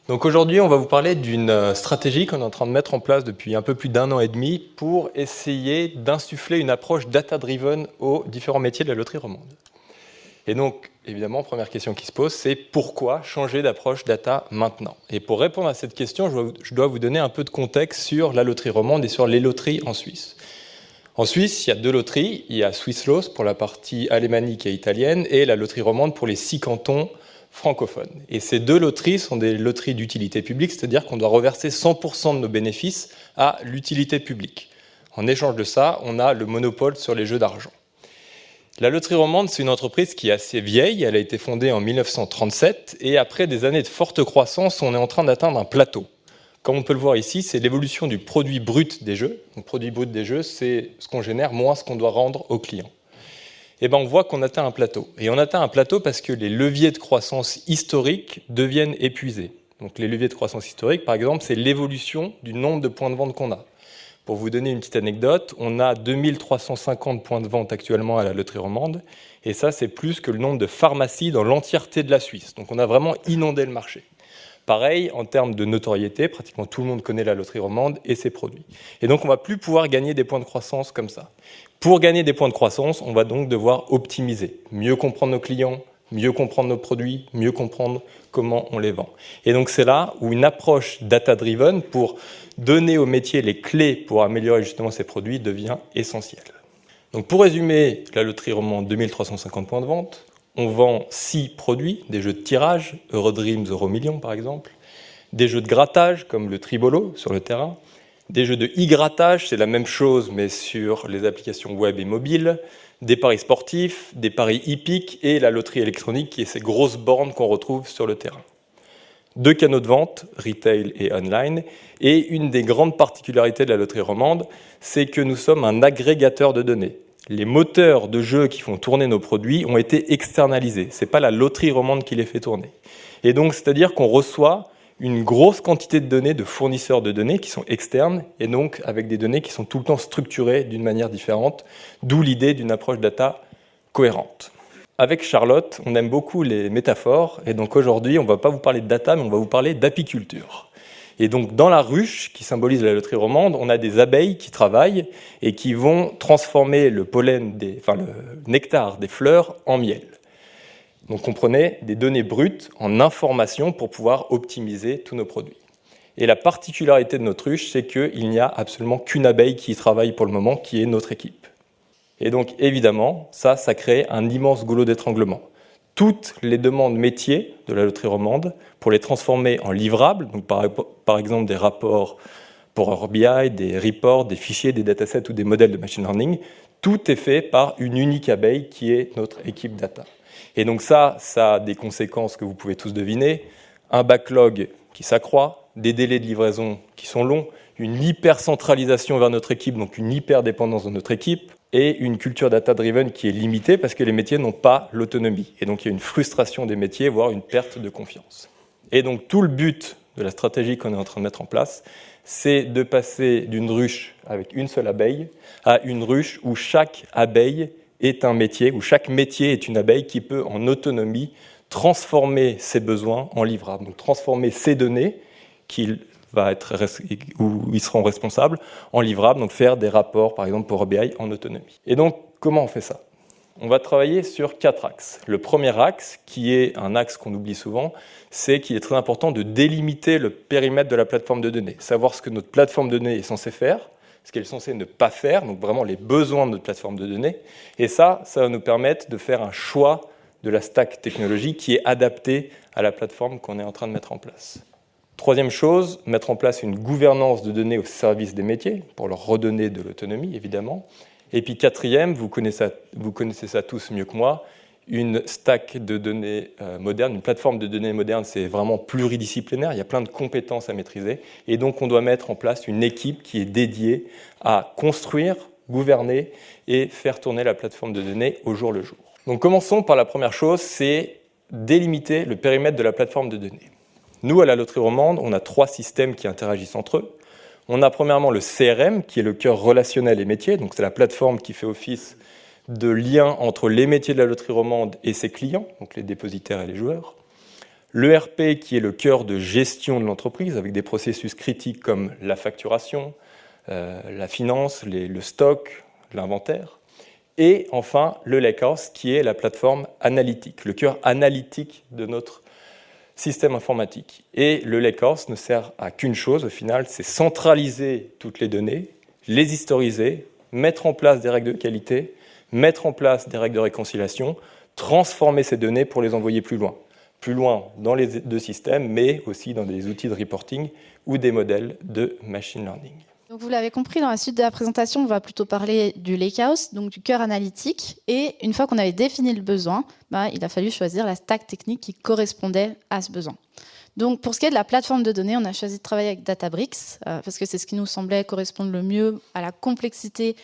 Donc aujourd'hui, on va vous parler d'une stratégie qu'on est en train de mettre en place depuis un peu plus d'1 an et demi pour essayer d'insuffler une approche data-driven aux différents métiers de la loterie romande. Et donc, évidemment, première question qui se pose, c'est pourquoi changer d'approche data maintenant? Et pour répondre à cette question, je dois vous donner un peu de contexte sur la loterie romande et sur les loteries en Suisse. En Suisse, il y a deux loteries. Il y a Swisslos pour la partie alémanique et italienne et la loterie romande pour les 6 cantons francophones. Et ces deux loteries sont des loteries d'utilité publique, c'est-à-dire qu'on doit reverser 100% de nos bénéfices à l'utilité publique. En échange de ça, on a le monopole sur les jeux d'argent. La loterie romande, c'est une entreprise qui est assez vieille. Elle a été fondée en 1937 et après des années de forte croissance, on est en train d'atteindre un plateau. Comme on peut le voir ici, c'est l'évolution du produit brut des jeux. Donc, produit brut des jeux, c'est ce qu'on génère moins ce qu'on doit rendre aux clients. Et on voit qu'on atteint un plateau. Et on atteint un plateau parce que les leviers de croissance historiques deviennent épuisés. Donc les leviers de croissance historiques, par exemple, c'est l'évolution du nombre de points de vente qu'on a. Pour vous donner une petite anecdote, on a 2350 points de vente actuellement à la loterie romande. Et ça, c'est plus que le nombre de pharmacies dans l'entièreté de la Suisse. Donc on a vraiment inondé le marché. Pareil, en termes de notoriété, pratiquement tout le monde connaît la loterie romande et ses produits. Et donc, on ne va plus pouvoir gagner des points de croissance comme ça. Pour gagner des points de croissance, on va donc devoir optimiser, mieux comprendre nos clients, mieux comprendre nos produits, mieux comprendre comment on les vend. Et donc, c'est là où une approche data-driven pour donner aux métiers les clés pour améliorer justement ces produits devient essentielle. Donc, pour résumer, la loterie romande, 2350 points de vente. On vend 6 produits, des jeux de tirage, Eurodreams, Euromillions par exemple, des jeux de grattage comme le Tribolo sur le terrain, des jeux de e-grattage, c'est la même chose mais sur les applications web et mobiles, des paris sportifs, des paris hippiques et la loterie électronique qui est ces grosses bornes qu'on retrouve sur le terrain. 2 canaux de vente, retail et online, et une des grandes particularités de la loterie romande, c'est que nous sommes un agrégateur de données. Les moteurs de jeux qui font tourner nos produits ont été externalisés. Ce n'est pas la loterie romande qui les fait tourner. Et donc, c'est-à-dire qu'on reçoit une grosse quantité de données de fournisseurs de données qui sont externes et donc avec des données qui sont tout le temps structurées d'une manière différente, d'où l'idée d'une approche data cohérente. Avec Charlotte, on aime beaucoup les métaphores et donc aujourd'hui, on ne va pas vous parler de data, mais on va vous parler d'apiculture. Et donc, dans la ruche, qui symbolise la loterie romande, on a des abeilles qui travaillent et qui vont transformer le pollen, le nectar des fleurs en miel. Donc, comprenez, des données brutes en informations pour pouvoir optimiser tous nos produits. Et la particularité de notre ruche, c'est qu'il n'y a absolument qu'une abeille qui y travaille pour le moment, qui est notre équipe. Et donc, évidemment, ça crée un immense goulot d'étranglement. Toutes les demandes métiers de la loterie romande pour les transformer en livrables, donc par exemple des rapports pour Power BI, des reports, des fichiers, des datasets ou des modèles de machine learning, tout est fait par une unique abeille qui est notre équipe data. Et donc ça a des conséquences que vous pouvez tous deviner, un backlog qui s'accroît, des délais de livraison qui sont longs, une hyper-centralisation vers notre équipe, donc une hyper-dépendance de notre équipe, et une culture data-driven qui est limitée parce que les métiers n'ont pas l'autonomie. Et donc, il y a une frustration des métiers, voire une perte de confiance. Et donc, tout le but de la stratégie qu'on est en train de mettre en place, c'est de passer d'une ruche avec une seule abeille à une ruche où chaque abeille est un métier, où chaque métier est une abeille qui peut, en autonomie, transformer ses besoins en livrables. Donc, transformer ses données où ils seront responsables en livrables, donc faire des rapports, par exemple, pour Power BI en autonomie. Et donc, comment on fait ça? On va travailler sur 4 axes. Le premier axe, qui est un axe qu'on oublie souvent, c'est qu'il est très important de délimiter le périmètre de la plateforme de données, savoir ce que notre plateforme de données est censée faire, ce qu'elle est censée ne pas faire, donc vraiment les besoins de notre plateforme de données. Et ça va nous permettre de faire un choix de la stack technologique qui est adaptée à la plateforme qu'on est en train de mettre en place. Troisième chose, mettre en place une gouvernance de données au service des métiers, pour leur redonner de l'autonomie, évidemment. Et puis quatrième, vous connaissez ça tous mieux que moi, une stack de données moderne, une plateforme de données moderne, c'est vraiment pluridisciplinaire, il y a plein de compétences à maîtriser. Et donc, on doit mettre en place une équipe qui est dédiée à construire, gouverner et faire tourner la plateforme de données au jour le jour. Donc, commençons par la première chose, c'est délimiter le périmètre de la plateforme de données. Nous, à la loterie romande, on a 3 systèmes qui interagissent entre eux. On a premièrement le CRM, qui est le cœur relationnel et métier. Donc, c'est la plateforme qui fait office de lien entre les métiers de la loterie romande et ses clients, donc les dépositaires et les joueurs. l'ERP qui est le cœur de gestion de l'entreprise avec des processus critiques comme la facturation, la finance, le stock, l'inventaire. Et enfin, le Lakehouse qui est la plateforme analytique, le cœur analytique de notre système informatique. Et le Lakehouse ne sert à qu'une chose au final, c'est centraliser toutes les données, les historiser, mettre en place des règles de qualité, mettre en place des règles de réconciliation, transformer ces données pour les envoyer plus loin dans les deux systèmes, mais aussi dans des outils de reporting ou des modèles de machine learning. Donc vous l'avez compris, dans la suite de la présentation, on va plutôt parler du Lakehouse, donc du cœur analytique. Et une fois qu'on avait défini le besoin, il a fallu choisir la stack technique qui correspondait à ce besoin. Donc pour ce qui est de la plateforme de données, on a choisi de travailler avec Databricks, parce que c'est ce qui nous semblait correspondre le mieux à la complexité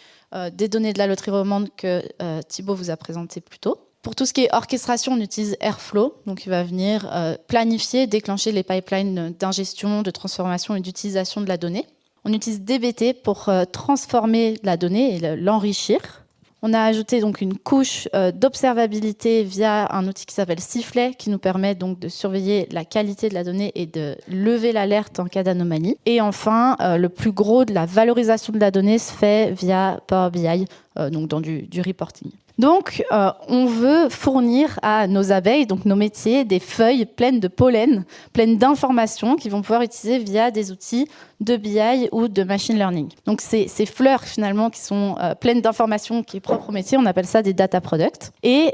des données de la loterie romande que Thibaut vous a présenté plus tôt. Pour tout ce qui est orchestration, on utilise Airflow, donc il va venir planifier, déclencher les pipelines d'ingestion, de transformation et d'utilisation de la donnée. On utilise DBT pour transformer la donnée et l'enrichir. On a ajouté donc une couche d'observabilité via un outil qui s'appelle Sifflet, qui nous permet donc de surveiller la qualité de la donnée et de lever l'alerte en cas d'anomalie. Et enfin, le plus gros de la valorisation de la donnée se fait via Power BI, donc dans du reporting. Donc, on veut fournir à nos abeilles, donc nos métiers, des feuilles pleines de pollen, pleines d'informations qu'ils vont pouvoir utiliser via des outils de BI ou de machine learning. Donc, ces fleurs, finalement, qui sont pleines d'informations, qui est propre au métier, on appelle ça des data products. Et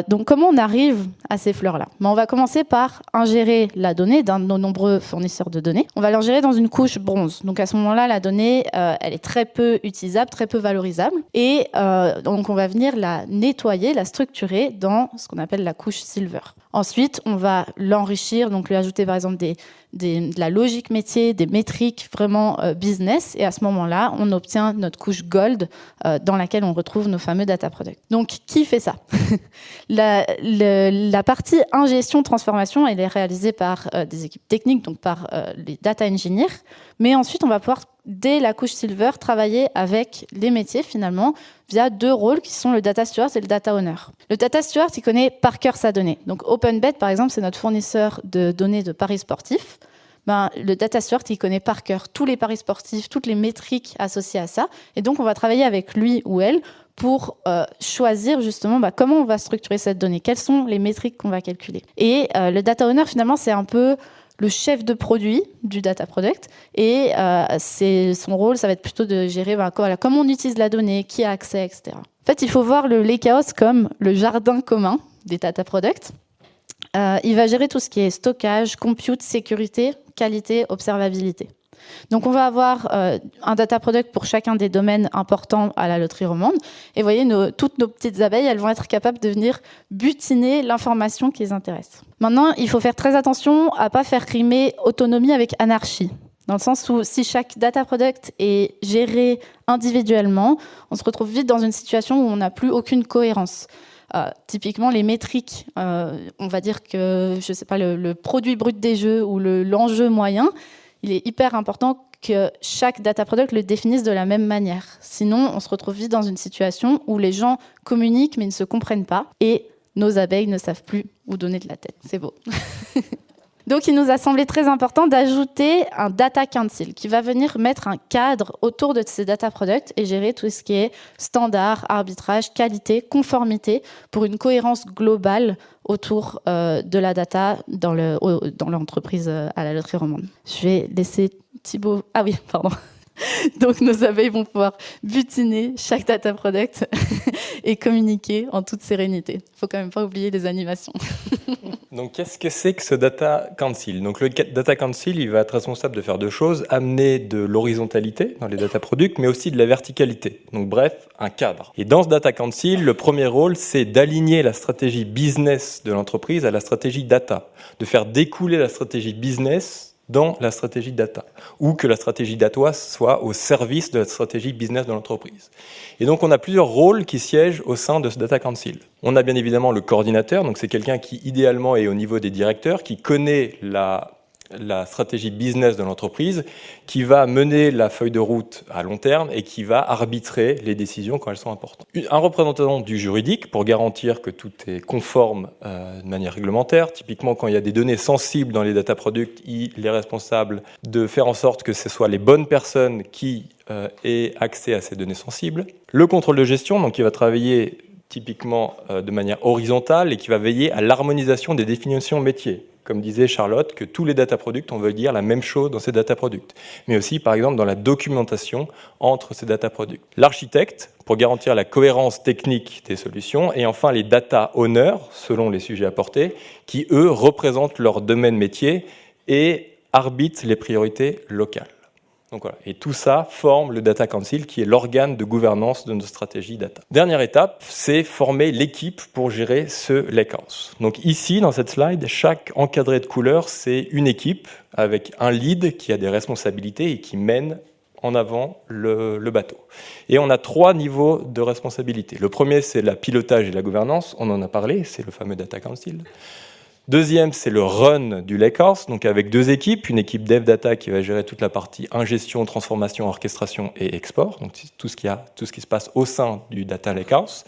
donc, comment on arrive à ces fleurs-là ? On va commencer par ingérer la donnée d'un de nos nombreux fournisseurs de données. On va l'ingérer dans une couche bronze. Donc, à ce moment-là, la donnée, elle est très peu utilisable, très peu valorisable. Et donc, on va venir la nettoyer, la structurer dans ce qu'on appelle la couche silver. Ensuite, on va l'enrichir, donc lui ajouter par exemple de la logique métier, des métriques vraiment business, et à ce moment-là, on obtient notre couche gold dans laquelle on retrouve nos fameux data products. Donc, qui fait ça ? La partie ingestion, transformation, elle est réalisée par des équipes techniques, donc par les data engineers, mais ensuite, on va pouvoir, dès la couche silver, travailler avec les métiers finalement via deux rôles qui sont le data steward et le data owner. Le data steward, il connaît par cœur sa donnée. Donc OpenBet, par exemple, c'est notre fournisseur de données de paris sportifs. Le data steward, il connaît par cœur tous les paris sportifs, toutes les métriques associées à ça. Et donc, on va travailler avec lui ou elle pour choisir justement comment on va structurer cette donnée, quelles sont les métriques qu'on va calculer. Et le data owner, finalement, c'est un peu le chef de produit du data product, et son rôle, ça va être plutôt de gérer comment on utilise la donnée, qui a accès, etc. En fait, il faut voir le Lakehouse comme le jardin commun des data products. Il va gérer tout ce qui est stockage, compute, sécurité, qualité, observabilité. Donc, on va avoir un data product pour chacun des domaines importants à la loterie romande. Et vous voyez, toutes nos petites abeilles, elles vont être capables de venir butiner l'information qui les intéresse. Maintenant, il faut faire très attention à ne pas faire rimer autonomie avec anarchie. Dans le sens où si chaque data product est géré individuellement, on se retrouve vite dans une situation où on n'a plus aucune cohérence. Typiquement, les métriques, on va dire que, je sais pas, le produit brut des jeux ou l'enjeu moyen, il est hyper important que chaque data product le définisse de la même manière. Sinon, on se retrouve vite dans une situation où les gens communiquent mais ne se comprennent pas et nos abeilles ne savent plus où donner de la tête. C'est beau. Donc, il nous a semblé très important d'ajouter un data council qui va venir mettre un cadre autour de ces data products et gérer tout ce qui est standard, arbitrage, qualité, conformité pour une cohérence globale autour de la data dans l'entreprise à la loterie romande. Je vais laisser Thibaut... Ah oui, pardon. Donc, nos abeilles vont pouvoir butiner chaque data product et communiquer en toute sérénité. Il ne faut quand même pas oublier les animations. Donc, qu'est-ce que c'est que ce Data Council ? Donc, le Data Council, il va être responsable de faire deux choses, amener de l'horizontalité dans les data products, mais aussi de la verticalité. Donc, bref, un cadre. Et dans ce Data Council, le premier rôle, c'est d'aligner la stratégie business de l'entreprise à la stratégie data, de faire découler la stratégie business dans la stratégie data, ou que la stratégie data soit au service de la stratégie business de l'entreprise. Et donc, on a plusieurs rôles qui siègent au sein de ce Data Council. On a bien évidemment le coordinateur, donc c'est quelqu'un qui idéalement est au niveau des directeurs, qui connaît la la stratégie business de l'entreprise, qui va mener la feuille de route à long terme et qui va arbitrer les décisions quand elles sont importantes. Un représentant du juridique pour garantir que tout est conforme de manière réglementaire. Typiquement, quand il y a des données sensibles dans les data products, il est responsable de faire en sorte que ce soit les bonnes personnes qui aient accès à ces données sensibles. Le contrôle de gestion, donc qui va travailler typiquement de manière horizontale et qui va veiller à l'harmonisation des définitions métiers. Comme disait Charlotte, que tous les data products, on veut dire la même chose dans ces data products. Mais aussi, par exemple, dans la documentation entre ces data products. L'architecte, pour garantir la cohérence technique des solutions. Et enfin, les data owners, selon les sujets apportés, qui, eux, représentent leur domaine métier et arbitrent les priorités locales. Donc voilà. Et tout ça forme le Data Council, qui est l'organe de gouvernance de nos stratégies data. Dernière étape, c'est former l'équipe pour gérer ce lakehouse. Donc ici, dans cette slide, chaque encadré de couleur, c'est une équipe avec un lead qui a des responsabilités et qui mène en avant le bateau. Et on a 3 niveaux de responsabilité. Le premier, c'est le pilotage et la gouvernance. On en a parlé, c'est le fameux Data Council. Deuxième, c'est le run du lakehouse, donc avec 2 équipes, une équipe dev data qui va gérer toute la partie ingestion, transformation, orchestration et export, donc tout ce qui se passe au sein du data lakehouse,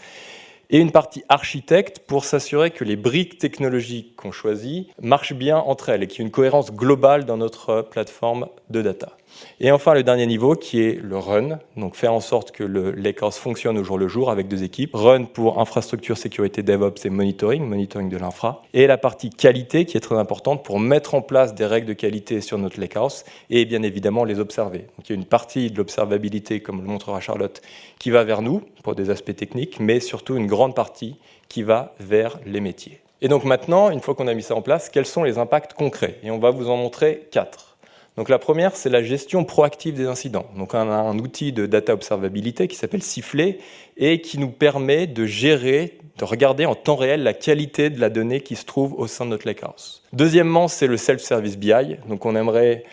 et une partie architecte pour s'assurer que les briques technologiques qu'on choisit marchent bien entre elles et qu'il y ait une cohérence globale dans notre plateforme de data. Et enfin, le dernier niveau qui est le run, donc faire en sorte que le lakehouse fonctionne au jour le jour avec 2 équipes. Run pour infrastructure, sécurité, DevOps et monitoring de l'infra. Et la partie qualité qui est très importante pour mettre en place des règles de qualité sur notre lakehouse et bien évidemment les observer. Donc il y a une partie de l'observabilité, comme le montrera Charlotte, qui va vers nous pour des aspects techniques, mais surtout une grande partie qui va vers les métiers. Et donc maintenant, une fois qu'on a mis ça en place, quels sont les impacts concrets? Et on va vous en montrer 4. Donc la première, c'est la gestion proactive des incidents. Donc on a un outil de data observabilité qui s'appelle Sifflet et qui nous permet de gérer, de regarder en temps réel la qualité de la donnée qui se trouve au sein de notre lakehouse. Deuxièmement, c'est le self-service BI. Donc on aimerait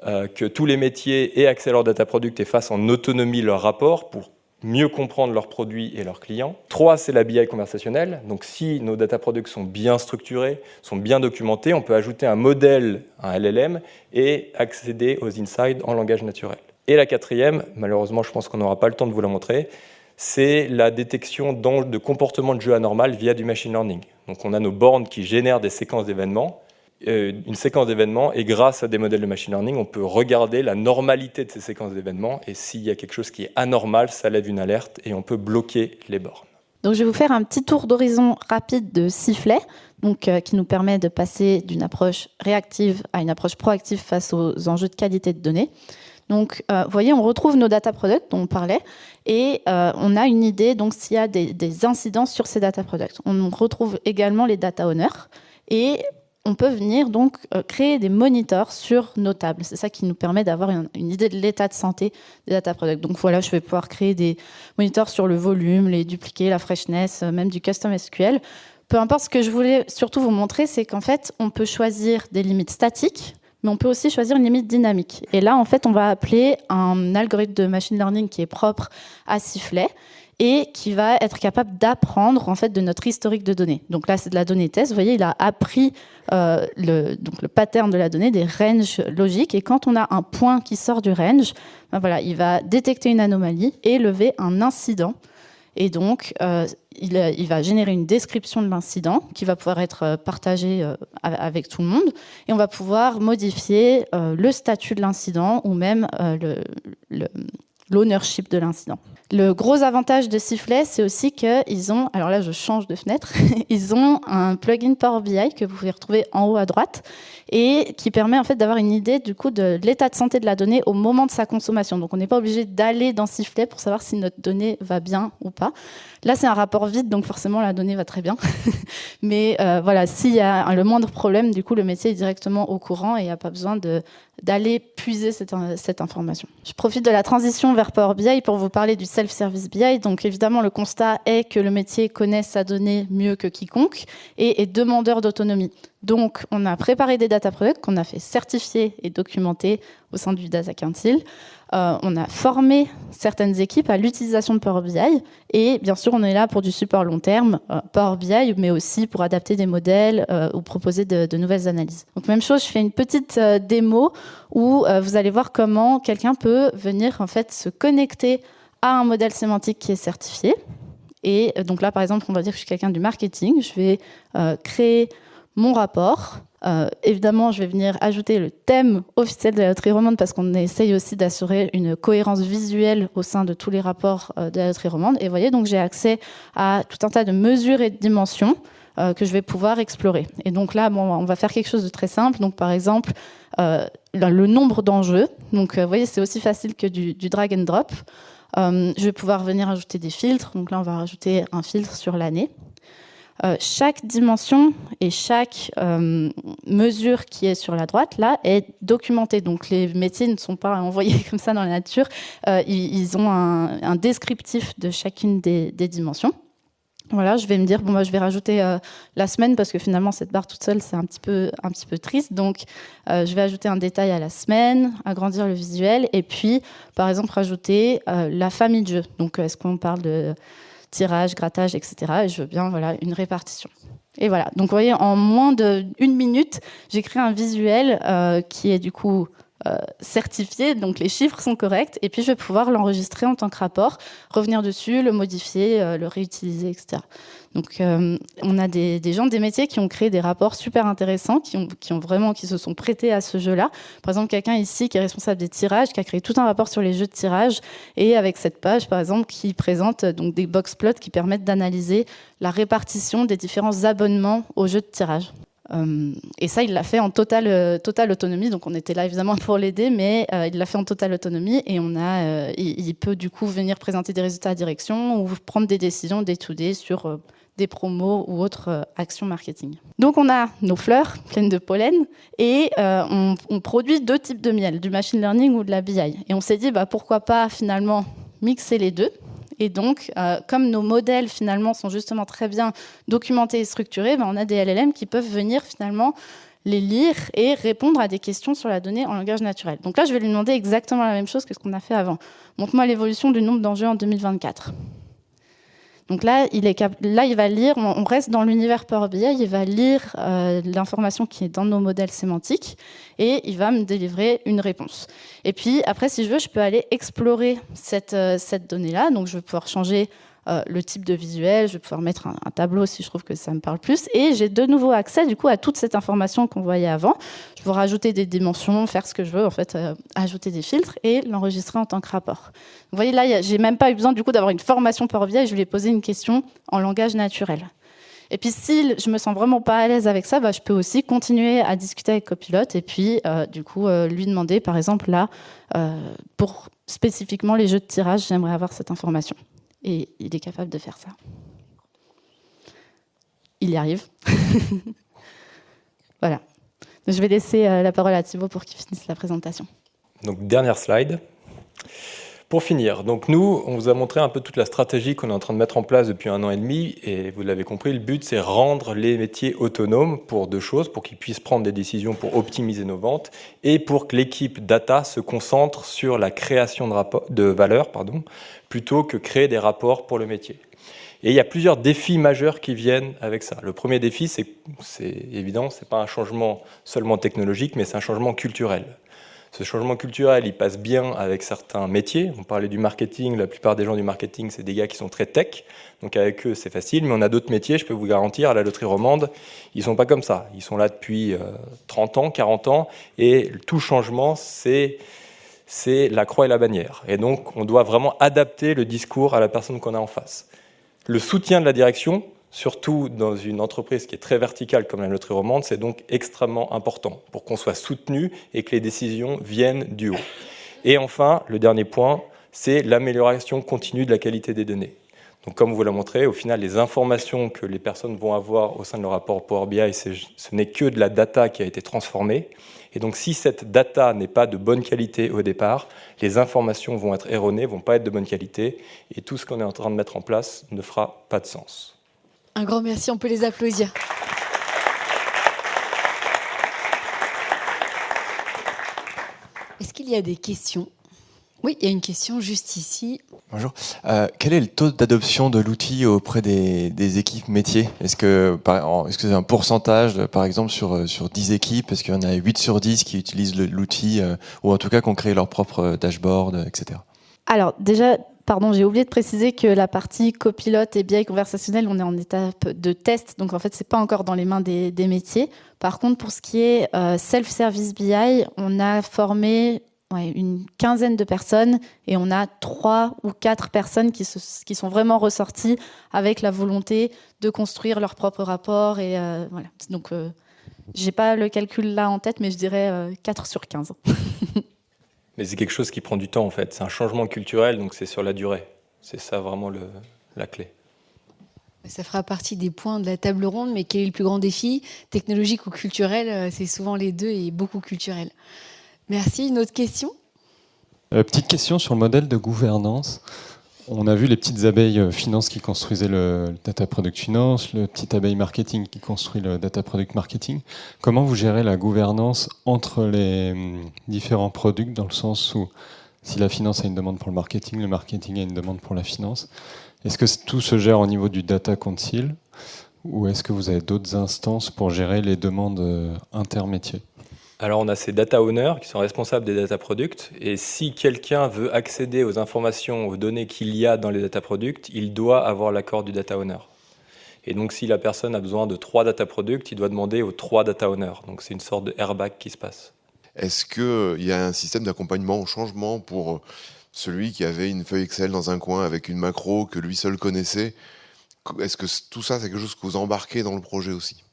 que tous les métiers aient accès à leurs data products et fassent en autonomie leurs rapports pour mieux comprendre leurs produits et leurs clients. 3, c'est la BI conversationnelle. Donc, si nos data products sont bien structurés, sont bien documentés, on peut ajouter un modèle, un LLM, et accéder aux insights en langage naturel. Et la 4e, malheureusement, je pense qu'on n'aura pas le temps de vous la montrer, c'est la détection de comportements de jeu anormal via du machine learning. Donc, on a nos bornes qui génèrent des séquences d'événements, une séquence d'événements, et grâce à des modèles de machine learning, on peut regarder la normalité de ces séquences d'événements, et s'il y a quelque chose qui est anormal, ça lève une alerte, et on peut bloquer les bornes. Donc, je vais vous faire un petit tour d'horizon rapide de Sifflet, donc, qui nous permet de passer d'une approche réactive à une approche proactive face aux enjeux de qualité de données. Donc, vous voyez, on retrouve nos data products dont on parlait, et on a une idée, donc s'il y a des incidents sur ces data products. On retrouve également les data owners, et on peut venir donc créer des monitors sur nos tables. C'est ça qui nous permet d'avoir une idée de l'état de santé des data products. Donc voilà, je vais pouvoir créer des monitors sur le volume, les dupliquer, la freshness, même du custom SQL. Peu importe, ce que je voulais surtout vous montrer, c'est qu'en fait, on peut choisir des limites statiques, mais on peut aussi choisir une limite dynamique. Et là, en fait, on va appeler un algorithme de machine learning qui est propre à Sifflet, et qui va être capable d'apprendre en fait de notre historique de données. Donc là, c'est de la donnée test. Vous voyez, il a appris le pattern de la donnée, des ranges logiques. Et quand on a un point qui sort du range, ben voilà, il va détecter une anomalie et lever un incident. Et donc, il va générer une description de l'incident qui va pouvoir être partagée avec tout le monde. Et on va pouvoir modifier le statut de l'incident ou même l'ownership de l'incident. Le gros avantage de Sifflet, c'est aussi qu'ils ont, alors là je change de fenêtre, ils ont un plugin Power BI que vous pouvez retrouver en haut à droite et qui permet en fait d'avoir une idée du coup de l'état de santé de la donnée au moment de sa consommation. Donc on n'est pas obligé d'aller dans Sifflet pour savoir si notre donnée va bien ou pas. Là c'est un rapport vide, donc forcément la donnée va très bien. Mais voilà, s'il y a le moindre problème, du coup le métier est directement au courant et il n'y a pas besoin d'aller puiser cette information. Je profite de la transition vers Power BI pour vous parler du self-service BI. Donc évidemment, le constat est que le métier connaît sa donnée mieux que quiconque et est demandeur d'autonomie. Donc on a préparé des data products qu'on a fait certifier et documenter au sein du Data Council. On a formé certaines équipes à l'utilisation de Power BI et bien sûr on est là pour du support long terme, Power BI, mais aussi pour adapter des modèles ou proposer de nouvelles analyses. Donc même chose, je fais une petite démo où vous allez voir comment quelqu'un peut venir en fait se connecter à un modèle sémantique qui est certifié. Et donc là par exemple on va dire que je suis quelqu'un du marketing, je vais créer mon rapport. Évidemment, je vais venir ajouter le thème officiel de la loterie romande parce qu'on essaye aussi d'assurer une cohérence visuelle au sein de tous les rapports de la loterie romande. Et vous voyez, donc j'ai accès à tout un tas de mesures et de dimensions que je vais pouvoir explorer. Et donc là, bon, on va faire quelque chose de très simple. Donc par exemple, le nombre d'enjeux. Donc vous voyez, c'est aussi facile que du drag and drop. Je vais pouvoir venir ajouter des filtres. Donc là, on va rajouter un filtre sur l'année. Chaque dimension et chaque mesure qui est sur la droite, là, est documentée. Donc, les métiers ne sont pas envoyés comme ça dans la nature. Ils ont un descriptif de chacune des dimensions. Voilà, je vais me dire, bon, moi, je vais rajouter la semaine parce que finalement, cette barre toute seule, c'est un petit peu triste. Donc, je vais ajouter un détail à la semaine, agrandir le visuel et puis, par exemple, rajouter la famille de jeux. Donc, est-ce qu'on parle de tirage, grattage, etc. Et je veux bien une répartition. Et voilà, donc vous voyez, en moins d'une minute, j'ai créé un visuel qui est du coup certifié, donc les chiffres sont corrects, et puis je vais pouvoir l'enregistrer en tant que rapport, revenir dessus, le modifier, le réutiliser, etc. Donc on a des gens des métiers qui ont créé des rapports super intéressants, qui se sont prêtés à ce jeu-là. Par exemple, quelqu'un ici qui est responsable des tirages, qui a créé tout un rapport sur les jeux de tirage, et avec cette page, par exemple, qui présente donc des box plots qui permettent d'analyser la répartition des différents abonnements aux jeux de tirage. Et ça, il l'a fait en totale autonomie. Donc, on était là évidemment pour l'aider, mais il l'a fait en totale autonomie. Et il peut du coup venir présenter des résultats à direction ou prendre des décisions day-to-day sur des promos ou autres actions marketing. Donc, on a nos fleurs pleines de pollen et on produit 2 types de miel, du machine learning ou de la BI. Et on s'est dit, pourquoi pas finalement mixer les deux. Et donc, comme nos modèles, finalement, sont justement très bien documentés et structurés, on a des LLM qui peuvent venir, finalement, les lire et répondre à des questions sur la donnée en langage naturel. Donc là, je vais lui demander exactement la même chose que ce qu'on a fait avant. Montre-moi l'évolution du nombre d'enjeux en 2024. Donc là, il va lire, on reste dans l'univers Power BI, il va lire l'information qui est dans nos modèles sémantiques et il va me délivrer une réponse. Et puis après, si je veux, je peux aller explorer cette donnée-là. Donc je vais pouvoir changer le type de visuel, je vais pouvoir mettre un tableau si je trouve que ça me parle plus. Et j'ai de nouveau accès du coup à toute cette information qu'on voyait avant. Je peux rajouter des dimensions, faire ce que je veux, en fait, ajouter des filtres et l'enregistrer en tant que rapport. Vous voyez là, j'ai même pas eu besoin du coup d'avoir une formation Power BI, je lui ai posé une question en langage naturel. Et puis si je me sens vraiment pas à l'aise avec ça, je peux aussi continuer à discuter avec Copilot et puis du coup lui demander, par exemple là, pour spécifiquement les jeux de tirage, j'aimerais avoir cette information. Et il est capable de faire ça. Il y arrive. Voilà. Je vais laisser la parole à Thibaut pour qu'il finisse la présentation. Donc, dernière slide. Pour finir, donc nous, on vous a montré un peu toute la stratégie qu'on est en train de mettre en place depuis 1 an et demi. Et vous l'avez compris, le but, c'est rendre les métiers autonomes pour 2 choses, pour qu'ils puissent prendre des décisions pour optimiser nos ventes et pour que l'équipe data se concentre sur la création de valeur, plutôt que créer des rapports pour le métier. Et il y a plusieurs défis majeurs qui viennent avec ça. Le premier défi, c'est évident, c'est pas un changement seulement technologique, mais c'est un changement culturel. Ce changement culturel, il passe bien avec certains métiers. On parlait du marketing, la plupart des gens du marketing, c'est des gars qui sont très tech, donc avec eux, c'est facile. Mais on a d'autres métiers, je peux vous garantir, à la loterie romande, ils sont pas comme ça. Ils sont là depuis 30 ans, 40 ans, et tout changement, c'est la croix et la bannière. Et donc, on doit vraiment adapter le discours à la personne qu'on a en face. Le soutien de la direction, surtout dans une entreprise qui est très verticale comme la loterie romande, c'est donc extrêmement important pour qu'on soit soutenu et que les décisions viennent du haut. Et enfin, le dernier point, c'est l'amélioration continue de la qualité des données. Donc, comme vous l'avez montré, au final, les informations que les personnes vont avoir au sein de leur rapport Power BI, ce n'est que de la data qui a été transformée. Et donc, si cette data n'est pas de bonne qualité au départ, les informations vont être erronées, vont pas être de bonne qualité, et tout ce qu'on est en train de mettre en place ne fera pas de sens. Un grand merci, on peut les applaudir. Est-ce qu'il y il y a des questions? Oui, il y a une question juste ici. Bonjour. Quel est le taux d'adoption de l'outil auprès des équipes métiers? Est-ce que c'est un pourcentage, par exemple, sur 10 équipes? Est-ce qu'il y en a 8 sur 10 qui utilisent l'outil, ou en tout cas qui ont créé leur propre dashboard, etc.? Alors déjà, pardon, j'ai oublié de préciser que la partie copilote et BI conversationnel, on est en étape de test, donc en fait, c'est pas encore dans les mains des métiers. Par contre, pour ce qui est self-service BI, on a formé une quinzaine de personnes et on a 3 ou 4 personnes qui sont vraiment ressorties avec la volonté de construire leur propre rapport. Et voilà. Donc, j'ai pas le calcul là en tête, mais je dirais 4 sur 15. Mais c'est quelque chose qui prend du temps en fait. C'est un changement culturel, donc c'est sur la durée. C'est ça vraiment la clé. Ça fera partie des points de la table ronde, mais quel est le plus grand défi, technologique ou culturel? C'est souvent les deux et beaucoup culturel. Merci. Une autre question? Petite question sur le modèle de gouvernance. On a vu les petites abeilles finance qui construisaient le data product finance, le petit abeille marketing qui construit le data product marketing. Comment vous gérez la gouvernance entre les différents products, dans le sens où si la finance a une demande pour le marketing a une demande pour la finance? Est-ce que tout se gère au niveau du data council, ou est-ce que vous avez d'autres instances pour gérer les demandes intermétiers? Alors on a ces data owners qui sont responsables des data products, et si quelqu'un veut accéder aux informations, aux données qu'il y a dans les data products, il doit avoir l'accord du data owner. Et donc si la personne a besoin de 3 data products, il doit demander aux 3 data owners. Donc c'est une sorte de airbag qui se passe. Est-ce qu'il y a un système d'accompagnement au changement pour celui qui avait une feuille Excel dans un coin avec une macro que lui seul connaissait? Est-ce que tout ça, c'est quelque chose que vous embarquez dans le projet aussi?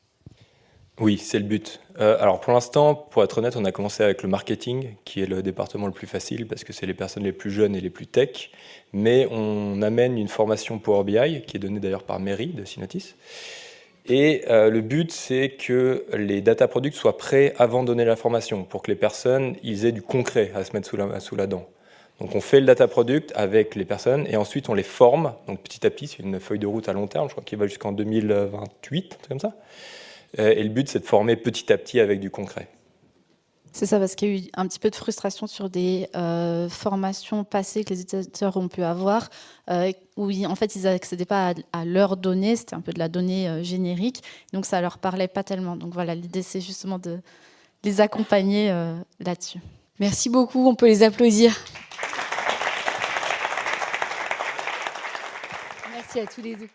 Oui, c'est le but. Alors pour l'instant, pour être honnête, on a commencé avec le marketing, qui est le département le plus facile, parce que c'est les personnes les plus jeunes et les plus tech. Mais on amène une formation Power BI, qui est donnée d'ailleurs par Mary de Synotis. Et le but, c'est que les data products soient prêts avant de donner la formation, pour que les personnes ils aient du concret à se mettre sous la dent. Donc on fait le data product avec les personnes, et ensuite on les forme. Donc petit à petit, c'est une feuille de route à long terme, je crois qu'il va jusqu'en 2028, comme ça. Et le but, c'est de former petit à petit avec du concret. C'est ça, parce qu'il y a eu un petit peu de frustration sur des formations passées que les utilisateurs ont pu avoir, où en fait, ils n'accédaient pas à leurs données, c'était un peu de la donnée générique, donc ça ne leur parlait pas tellement. Donc voilà, l'idée, c'est justement de les accompagner là-dessus. Merci beaucoup, on peut les applaudir. Merci à tous les deux.